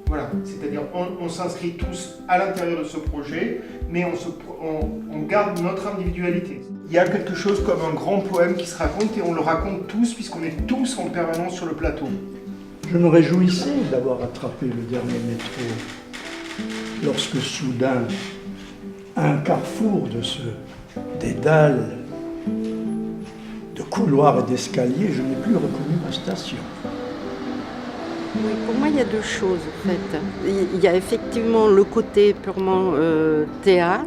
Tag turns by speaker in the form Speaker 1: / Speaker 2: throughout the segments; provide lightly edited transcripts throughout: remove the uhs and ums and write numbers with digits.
Speaker 1: Voilà, c'est-à-dire on s'inscrit tous à l'intérieur de ce projet, mais on garde notre individualité. Il y a quelque chose comme un grand poème qui se raconte et on le raconte tous puisqu'on est tous en permanence sur le plateau.
Speaker 2: Je me réjouissais d'avoir attrapé le dernier métro lorsque soudain, à un carrefour de ce dédale de couloirs et d'escaliers, je n'ai plus reconnu ma station.
Speaker 3: Oui, pour moi, il y a deux choses en fait. Il y a effectivement le côté purement théâtre,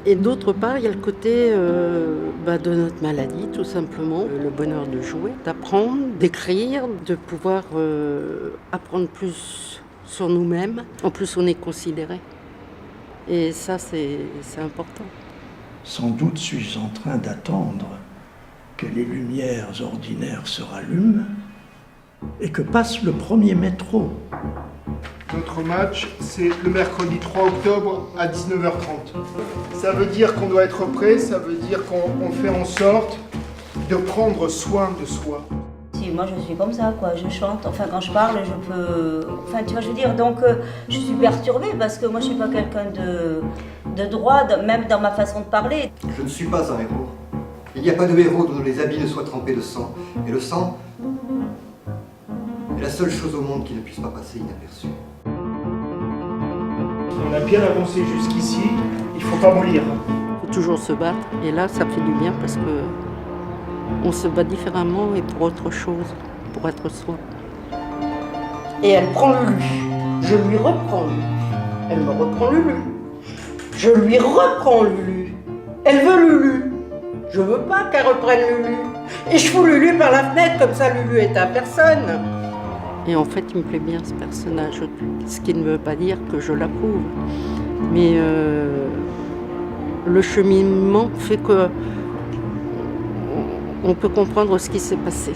Speaker 3: et d'autre part, il y a le côté de notre maladie, tout simplement. Le bonheur de jouer, d'apprendre, d'écrire, de pouvoir apprendre plus sur nous-mêmes. En plus, on est considéré. Et ça, c'est important.
Speaker 2: Sans doute suis-je en train d'attendre que les lumières ordinaires se rallument et que passe le premier métro.
Speaker 1: Notre match, c'est le mercredi 3 octobre à 19h30. Ça veut dire qu'on doit être prêt, ça veut dire qu'on fait en sorte de prendre soin de soi.
Speaker 4: Si, moi je suis comme ça, quoi. Je chante, enfin quand je parle, je peux... Enfin tu vois, je veux dire, donc je suis perturbée parce que moi je suis pas quelqu'un de droit, même dans ma façon de parler.
Speaker 5: Je ne suis pas un héros. Il n'y a pas de héros dont les habits ne soient trempés de sang. Et le sang est la seule chose au monde qui ne puisse pas passer inaperçue.
Speaker 1: On a bien avancé jusqu'ici, il ne faut pas mollir.
Speaker 3: Il faut toujours se battre. Et là, ça fait du bien parce que on se bat différemment et pour autre chose, pour être soi. Et elle prend Lulu. Je lui reprends Lulu. Elle me reprend Lulu. Je lui reprends Lulu. Elle veut Lulu. Je veux pas qu'elle reprenne Lulu. Et je fous Lulu par la fenêtre, comme ça Lulu est à personne. Et en fait, il me plaît bien ce personnage, ce qui ne veut pas dire que je l'approuve. Mais le cheminement fait que on peut comprendre ce qui s'est passé.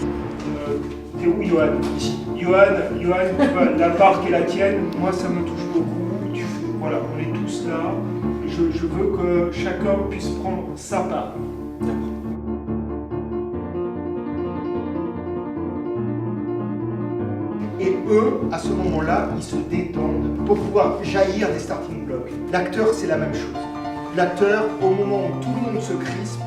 Speaker 1: T'es où, Johan? Ici. Johan, tu vois, la part qui est la tienne, moi ça me touche beaucoup. Voilà, on est tous là. Je veux que chacun puisse prendre sa part. Et eux, à ce moment-là, ils se détendent pour pouvoir jaillir des starting blocks. L'acteur, c'est la même chose. L'acteur, au moment où tout le monde se crispe,